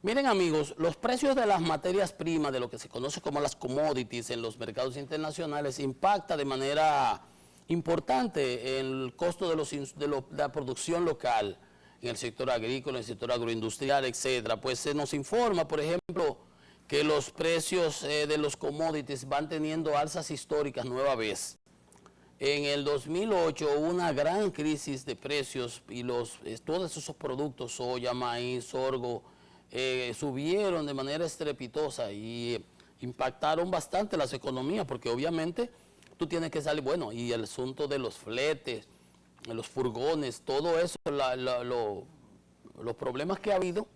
Miren amigos, los precios de las materias primas, de lo que se conoce como las commodities en los mercados internacionales, impacta de manera importante el costo de la producción local en el sector agrícola, en el sector agroindustrial, etcétera. Pues se nos informa, por ejemplo, que los precios de los commodities van teniendo alzas históricas nueva vez. En el 2008 hubo una gran crisis de precios y todos esos productos, soya, maíz, sorgo, subieron de manera estrepitosa y impactaron bastante las economías, porque obviamente tú tienes que salir, bueno, y el asunto de los fletes, de los furgones, todo eso, los problemas que ha habido.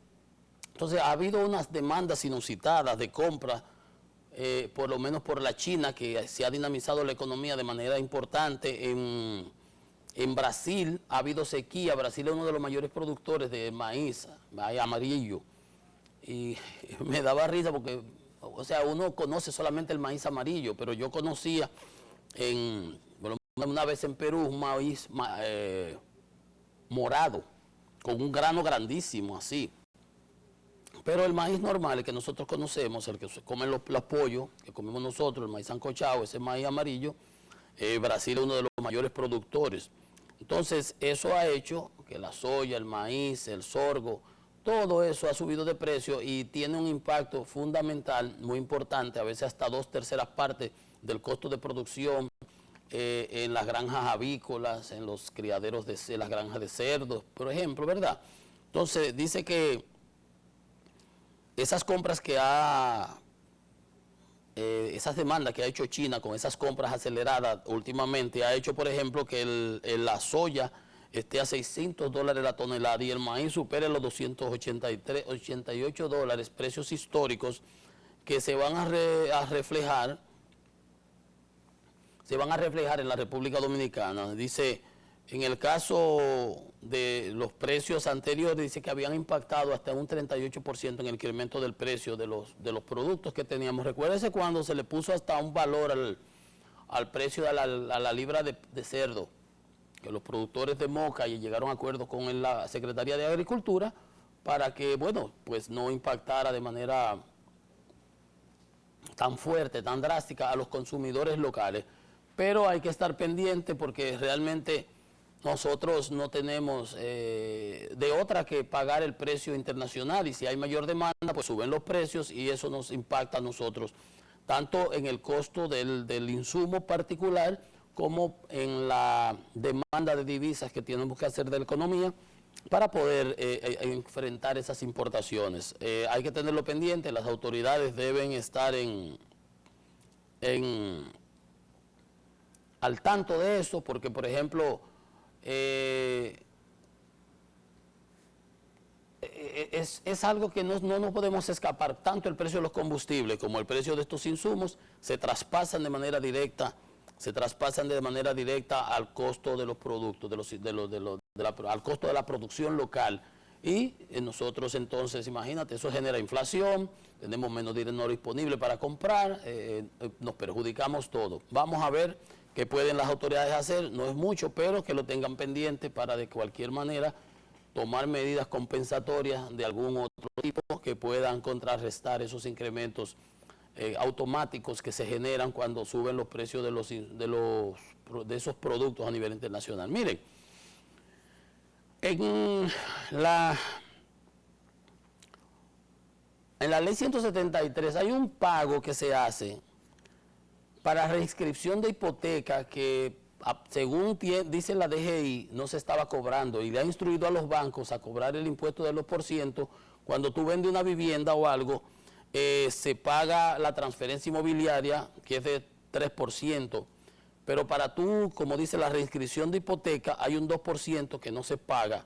Entonces ha habido unas demandas inusitadas de compra, por lo menos por la China, que se ha dinamizado la economía de manera importante. En Brasil ha habido sequía. Brasil es uno de los mayores productores de maíz amarillo. Y me daba risa porque, o sea, uno conoce solamente el maíz amarillo, pero yo conocía una vez en Perú un maíz morado, con un grano grandísimo así. Pero el maíz normal, el que nosotros conocemos, el que se comen los pollos, que comemos nosotros, el maíz sancochado, ese maíz amarillo, Brasil es uno de los mayores productores. Entonces, eso ha hecho que la soya, el maíz, el sorgo, todo eso ha subido de precio y tiene un impacto fundamental, muy importante, a veces hasta 2/3 partes del costo de producción en las granjas avícolas, en los criaderos de las granjas de cerdos, por ejemplo, ¿verdad? Entonces, dice que esas compras esas demandas que ha hecho China con esas compras aceleradas últimamente, ha hecho, por ejemplo, que la soya esté a $600 la tonelada y el maíz supere los $288, precios históricos que se van a reflejar en la República Dominicana. Dice, en el caso de los precios anteriores, dice que habían impactado hasta un 38% en el incremento del precio de los productos que teníamos. Recuérdese cuando se le puso hasta un valor al precio de la libra de cerdo, que los productores de Moca llegaron a acuerdos con la Secretaría de Agricultura para que, bueno, pues no impactara de manera tan fuerte, tan drástica a los consumidores locales. Pero hay que estar pendiente porque realmente nosotros no tenemos de otra que pagar el precio internacional, y si hay mayor demanda, pues suben los precios y eso nos impacta a nosotros, tanto en el costo del insumo particular como en la demanda de divisas que tenemos que hacer de la economía para poder enfrentar esas importaciones. Hay que tenerlo pendiente, las autoridades deben estar al tanto de eso, porque por ejemplo, es algo que no nos podemos escapar. Tanto el precio de los combustibles como el precio de estos insumos se traspasan de manera directa, al costo de los productos, al costo de la producción local. Y nosotros entonces, imagínate, eso genera inflación, tenemos menos dinero disponible para comprar, nos perjudicamos todo. Vamos a ver qué pueden las autoridades hacer, no es mucho, pero que lo tengan pendiente para de cualquier manera tomar medidas compensatorias de algún otro tipo que puedan contrarrestar esos incrementos automáticos que se generan cuando suben los precios de esos productos a nivel internacional. Miren, en la ley 173 hay un pago que se hace para reinscripción de hipoteca que, según dice la DGI, no se estaba cobrando, y le ha instruido a los bancos a cobrar el impuesto de los % cuando tú vendes una vivienda o algo. Se paga la transferencia inmobiliaria, que es de 3%, pero para tú, como dice la reinscripción de hipoteca, hay un 2% que no se paga.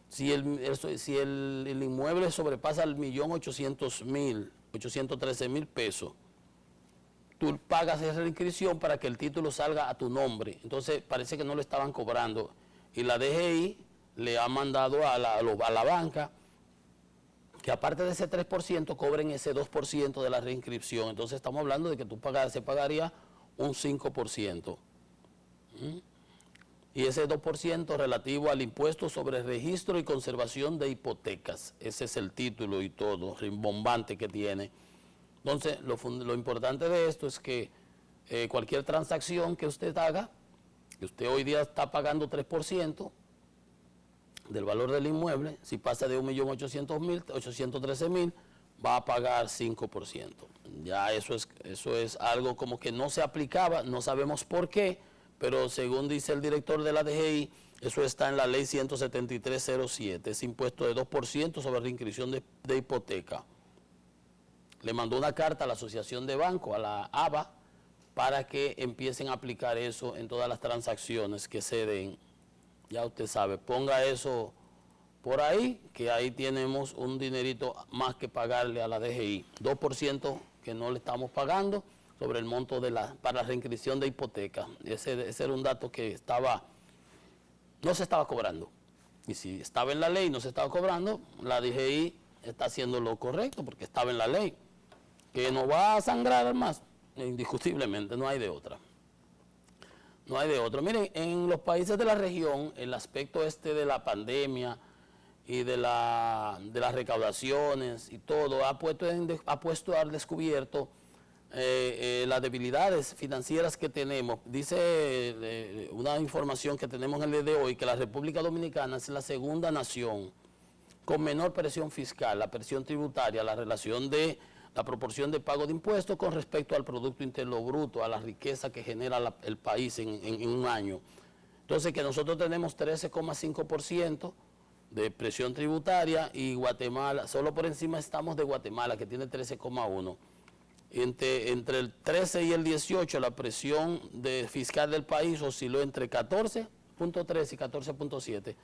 Si el inmueble sobrepasa el 1.800.000, 813.000 pesos, tú pagas esa reinscripción para que el título salga a tu nombre. Entonces parece que no lo estaban cobrando, y la DGI le ha mandado a la banca que aparte de ese 3% cobren ese 2% de la reinscripción. Entonces estamos hablando de que se pagaría un 5%. y ese 2% relativo al impuesto sobre registro y conservación de hipotecas. Ese es el título y todo, rimbombante que tiene. Entonces, lo importante de esto es que cualquier transacción que usted haga, que usted hoy día está pagando 3% del valor del inmueble, si pasa de 1.800.000, 813.000, va a pagar 5%. Ya eso es algo como que no se aplicaba, no sabemos por qué, pero según dice el director de la DGI, eso está en la ley 17307, ese impuesto de 2% sobre reinscripción de hipoteca. Le mandó una carta a la Asociación de Bancos, a la ABA, para que empiecen a aplicar eso en todas las transacciones que se den. Ya usted sabe, ponga eso por ahí, que ahí tenemos un dinerito más que pagarle a la DGI. 2% que no le estamos pagando sobre el monto para la reinscripción de hipoteca. Ese era un dato que no se estaba cobrando. Y si estaba en la ley y no se estaba cobrando, la DGI está haciendo lo correcto porque estaba en la ley. Que no va a sangrar más, indiscutiblemente, no hay de otra. No hay de otro. Miren, en los países de la región, el aspecto de la pandemia y de las recaudaciones y todo, ha puesto al descubierto las debilidades financieras que tenemos. Dice una información que tenemos en el día de hoy, que la República Dominicana es la segunda nación con menor presión fiscal, la presión tributaria, la relación de la proporción de pago de impuestos con respecto al Producto Interno Bruto, a la riqueza que genera el país en un año. Entonces, que nosotros tenemos 13,5% de presión tributaria y Guatemala, solo por encima estamos de Guatemala, que tiene 13,1%. Entre el 13 y el 18, la presión fiscal del país osciló entre 14,3 y 14,7.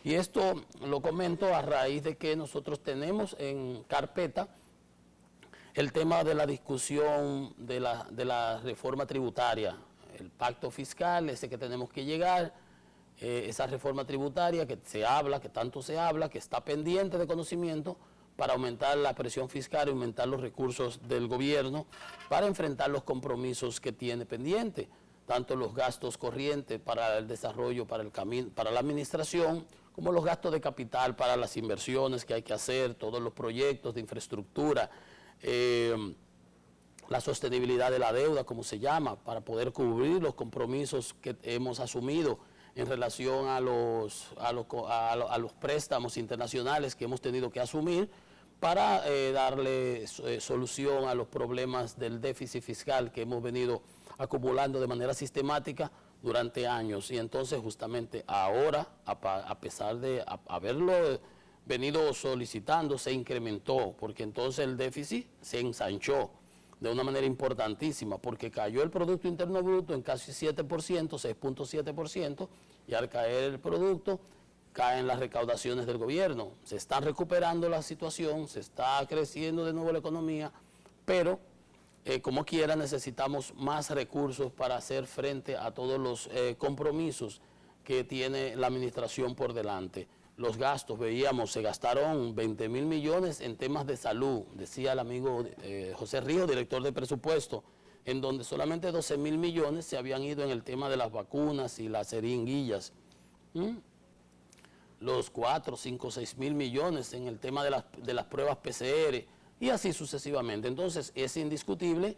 Y esto lo comento a raíz de que nosotros tenemos en carpeta el tema de la discusión de la reforma tributaria, el pacto fiscal, ese que tenemos que llegar, esa reforma tributaria que tanto se habla, que está pendiente de conocimiento para aumentar la presión fiscal y aumentar los recursos del gobierno para enfrentar los compromisos que tiene pendiente, tanto los gastos corrientes para el desarrollo, para la administración, como los gastos de capital para las inversiones que hay que hacer, todos los proyectos de infraestructura, la sostenibilidad de la deuda, como se llama, para poder cubrir los compromisos que hemos asumido en relación a los préstamos internacionales que hemos tenido que asumir para darle solución a los problemas del déficit fiscal que hemos venido acumulando de manera sistemática durante años. Y entonces justamente ahora, a pesar de haberlo venido solicitando, se incrementó, porque entonces el déficit se ensanchó de una manera importantísima, porque cayó el Producto Interno Bruto en casi 7%, 6,7%, y al caer el producto, caen las recaudaciones del gobierno. Se está recuperando la situación, se está creciendo de nuevo la economía, pero como quiera necesitamos más recursos para hacer frente a todos los compromisos que tiene la administración por delante. Los gastos, veíamos, se gastaron 20.000 millones en temas de salud, decía el amigo José Ríos, director de presupuesto, en donde solamente 12.000 millones se habían ido en el tema de las vacunas y las jeringuillas. Los 4, 5, 6.000 millones en el tema de las pruebas PCR y así sucesivamente. Entonces es indiscutible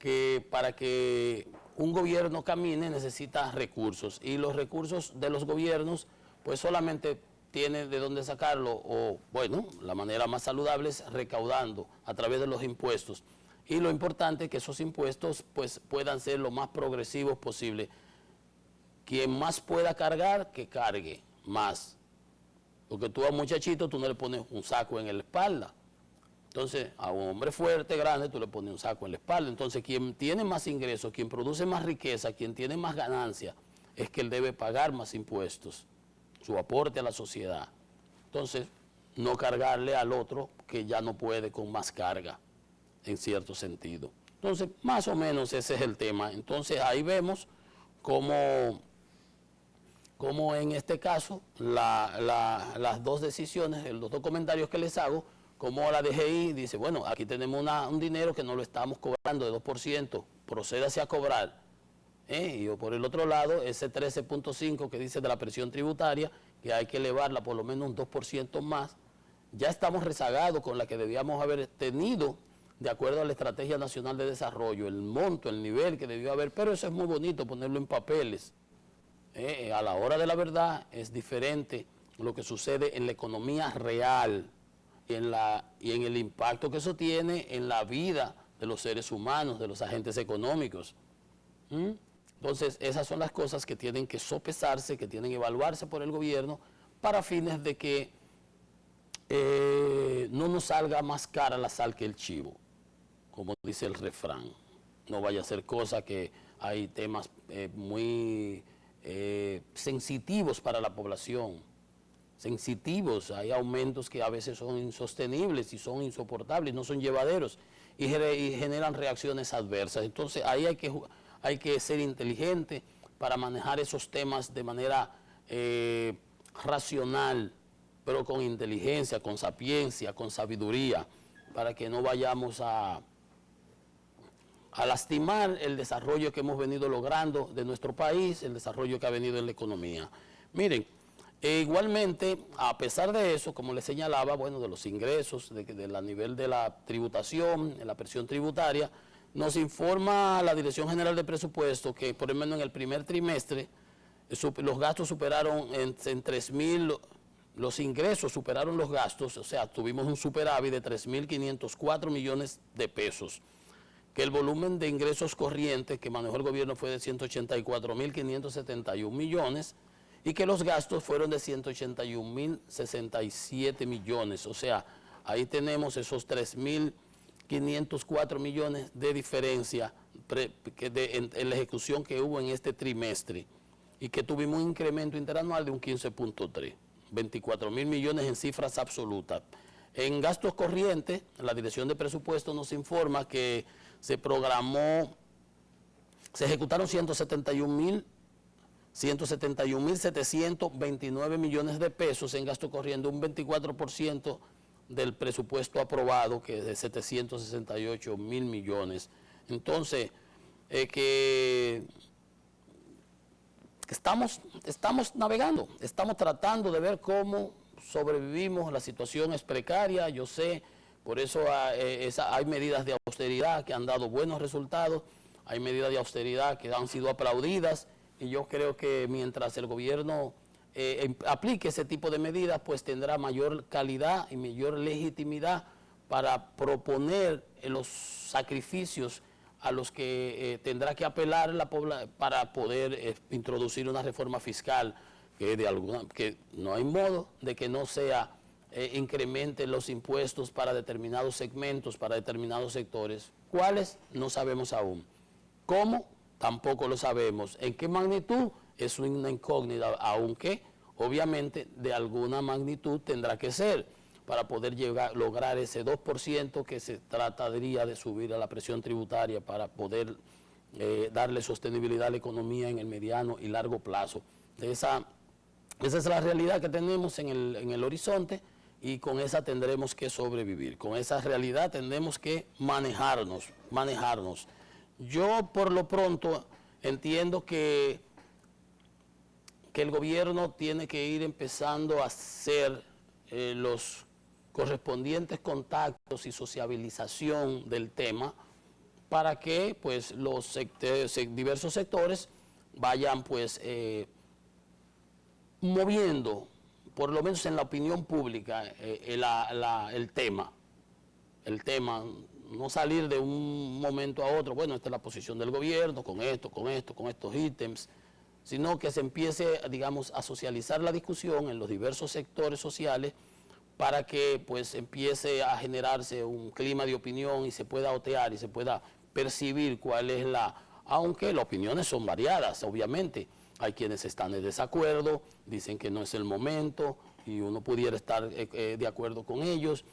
que para que un gobierno camine necesita recursos, y los recursos de los gobiernos pues solamente tiene de dónde sacarlo, o bueno, la manera más saludable es recaudando a través de los impuestos. Y lo importante es que esos impuestos pues puedan ser lo más progresivos posible. Quien más pueda cargar, que cargue más. Porque tú a un muchachito, tú no le pones un saco en la espalda. Entonces, a un hombre fuerte, grande, tú le pones un saco en la espalda. Entonces, quien tiene más ingresos, quien produce más riqueza, quien tiene más ganancia, es que él debe pagar más impuestos, su aporte a la sociedad. Entonces, no cargarle al otro que ya no puede con más carga, en cierto sentido. Entonces, más o menos ese es el tema. Entonces, ahí vemos cómo en este caso, las dos decisiones, los dos comentarios que les hago, como la DGI dice, bueno, aquí tenemos un dinero que no lo estamos cobrando de 2%, procédase a cobrar. Y por el otro lado, ese 13.5 que dice de la presión tributaria, que hay que elevarla por lo menos un 2% más, ya estamos rezagados con la que debíamos haber tenido de acuerdo a la Estrategia Nacional de Desarrollo, el monto, el nivel que debió haber, pero eso es muy bonito ponerlo en papeles. A la hora de la verdad es diferente lo que sucede en la economía real y en el impacto que eso tiene en la vida de los seres humanos, de los agentes económicos. Entonces, esas son las cosas que tienen que sopesarse, que tienen que evaluarse por el gobierno para fines de que no nos salga más cara la sal que el chivo, como dice el refrán. No vaya a ser cosa que hay temas muy sensitivos para la población, sensitivos, hay aumentos que a veces son insostenibles y son insoportables, no son llevaderos y generan reacciones adversas. Entonces ahí hay que ser inteligente para manejar esos temas de manera racional, pero con inteligencia, con sapiencia, con sabiduría, para que no vayamos a lastimar el desarrollo que hemos venido logrando de nuestro país, el desarrollo que ha venido en la economía. Miren, igualmente, a pesar de eso, como les señalaba, bueno, de los ingresos, a nivel de la tributación, de la presión tributaria, nos informa la Dirección General de Presupuesto que por lo menos en el primer trimestre los gastos superaron en 3.000, los ingresos superaron los gastos, o sea, tuvimos un superávit de 3.504 millones de pesos, que el volumen de ingresos corrientes que manejó el gobierno fue de 184.571 millones y que los gastos fueron de 181.067 millones, o sea, ahí tenemos esos 3.504 millones de diferencia en la ejecución que hubo en este trimestre y que tuvimos un incremento interanual de un 15.3, 24.000 millones en cifras absolutas. En gastos corrientes, la Dirección de Presupuesto nos informa que se ejecutaron 171.729 millones de pesos en gasto corriente, un 24% del presupuesto aprobado, que es de 768.000 millones. Entonces, que estamos navegando, estamos tratando de ver cómo sobrevivimos, la situación es precaria, yo sé, por eso hay medidas de austeridad que han dado buenos resultados, hay medidas de austeridad que han sido aplaudidas y yo creo que mientras el gobierno aplique ese tipo de medidas, pues tendrá mayor calidad y mayor legitimidad para proponer los sacrificios a los que tendrá que apelar para poder introducir una reforma fiscal que no hay modo de que no sea incremente los impuestos para determinados segmentos, para determinados sectores. ¿Cuáles? No sabemos aún. ¿Cómo? Tampoco lo sabemos. ¿En qué magnitud? Es una incógnita, aunque obviamente de alguna magnitud tendrá que ser para poder lograr ese 2% que se trataría de subir a la presión tributaria para poder darle sostenibilidad a la economía en el mediano y largo plazo. Esa es la realidad que tenemos en el horizonte y con esa tendremos que sobrevivir. Con esa realidad tendremos que manejarnos. Yo por lo pronto entiendo que el gobierno tiene que ir empezando a hacer los correspondientes contactos y sociabilización del tema para que pues los diversos sectores vayan pues moviendo, por lo menos en la opinión pública, el tema, no salir de un momento a otro, bueno, esta es la posición del gobierno, con estos ítems, sino que se empiece, digamos, a socializar la discusión en los diversos sectores sociales para que pues empiece a generarse un clima de opinión y se pueda otear y se pueda percibir cuál es aunque las opiniones son variadas, obviamente. Hay quienes están en desacuerdo, dicen que no es el momento y uno pudiera estar de acuerdo con ellos.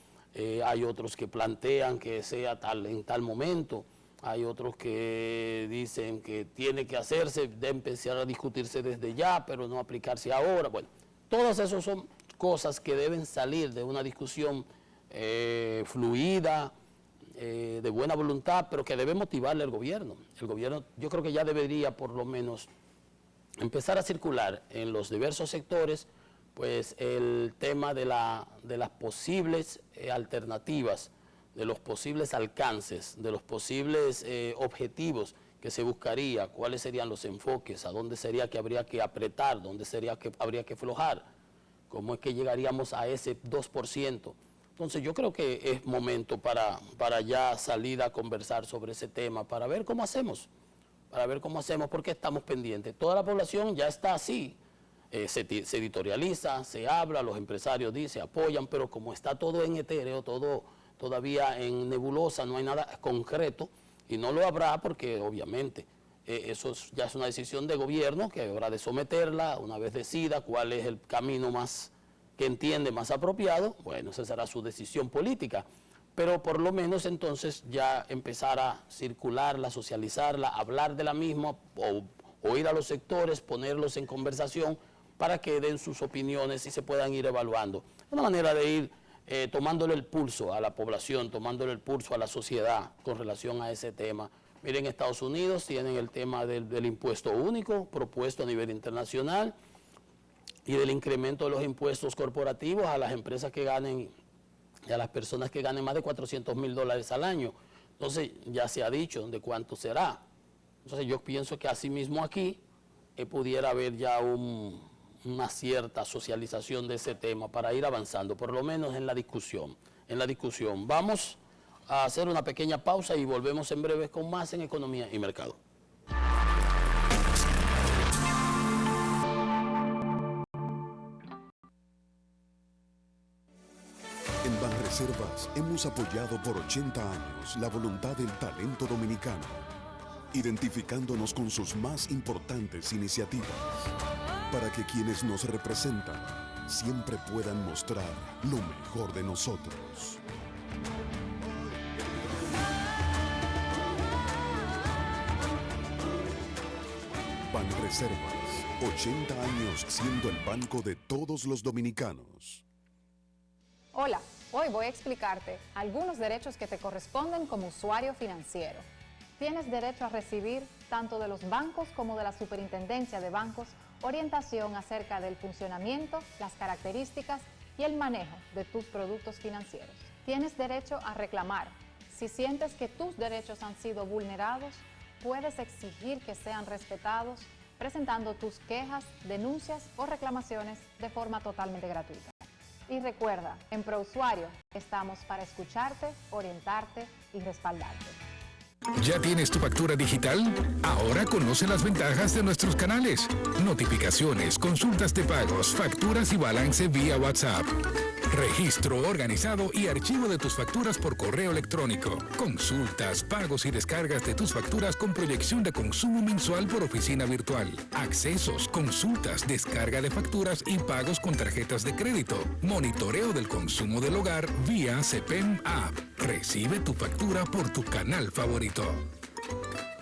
Hay otros que plantean que sea en tal momento. Hay otros que dicen que tiene que hacerse, de empezar a discutirse desde ya, pero no aplicarse ahora. Bueno, todas esas son cosas que deben salir de una discusión fluida, de buena voluntad, pero que debe motivarle al gobierno. El gobierno, yo creo que ya debería por lo menos empezar a circular en los diversos sectores pues el tema de las posibles alternativas, de los posibles alcances, de los posibles objetivos que se buscaría, cuáles serían los enfoques, a dónde sería que habría que apretar, dónde sería que habría que aflojar, cómo es que llegaríamos a ese 2%. Entonces yo creo que es momento para ya salir a conversar sobre ese tema, para ver cómo hacemos, porque estamos pendientes. Toda la población ya está así, se editorializa, se habla, los empresarios dicen, apoyan, pero como está todo en etéreo, todo todavía en nebulosa, no hay nada concreto, y no lo habrá porque obviamente eso ya es una decisión de gobierno que habrá de someterla una vez decida cuál es el camino más que entiende más apropiado. Bueno, esa será su decisión política, pero por lo menos entonces ya empezar a circularla, socializarla, hablar de la misma, o ir a los sectores, ponerlos en conversación para que den sus opiniones y se puedan ir evaluando. Es una manera de ir tomándole el pulso a la población, tomándole el pulso a la sociedad con relación a ese tema. Miren, Estados Unidos tienen el tema del impuesto único propuesto a nivel internacional y del incremento de los impuestos corporativos a las empresas que ganen y a las personas que ganen más de $400,000 al año. Entonces ya se ha dicho de cuánto será. Entonces yo pienso que asimismo aquí pudiera haber ya una cierta socialización de ese tema para ir avanzando, por lo menos en la discusión. Vamos a hacer una pequeña pausa y volvemos en breve con más en Economía y Mercado. En Banreservas hemos apoyado por 80 años la voluntad del talento dominicano, identificándonos con sus más importantes iniciativas, para que quienes nos representan siempre puedan mostrar lo mejor de nosotros. Banreservas, 80 años siendo el banco de todos los dominicanos. Hola, hoy voy a explicarte algunos derechos que te corresponden como usuario financiero. Tienes derecho a recibir, tanto de los bancos como de la Superintendencia de Bancos, orientación acerca del funcionamiento, las características y el manejo de tus productos financieros. Tienes derecho a reclamar. Si sientes que tus derechos han sido vulnerados, puedes exigir que sean respetados presentando tus quejas, denuncias o reclamaciones de forma totalmente gratuita. Y recuerda, en ProUsuario estamos para escucharte, orientarte y respaldarte. ¿Ya tienes tu factura digital? Ahora conoce las ventajas de nuestros canales. Notificaciones, consultas de pagos, facturas y balance vía WhatsApp. Registro organizado y archivo de tus facturas por correo electrónico. Consultas, pagos y descargas de tus facturas con proyección de consumo mensual por oficina virtual. Accesos, consultas, descarga de facturas y pagos con tarjetas de crédito. Monitoreo del consumo del hogar vía CEPEM App. Recibe tu factura por tu canal favorito.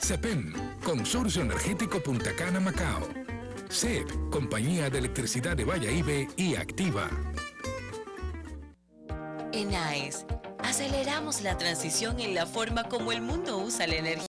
CEPEM, Consorcio Energético Punta Cana, Macao. CEP, Compañía de Electricidad de Valladolid y Activa. En AES, aceleramos la transición en la forma como el mundo usa la energía.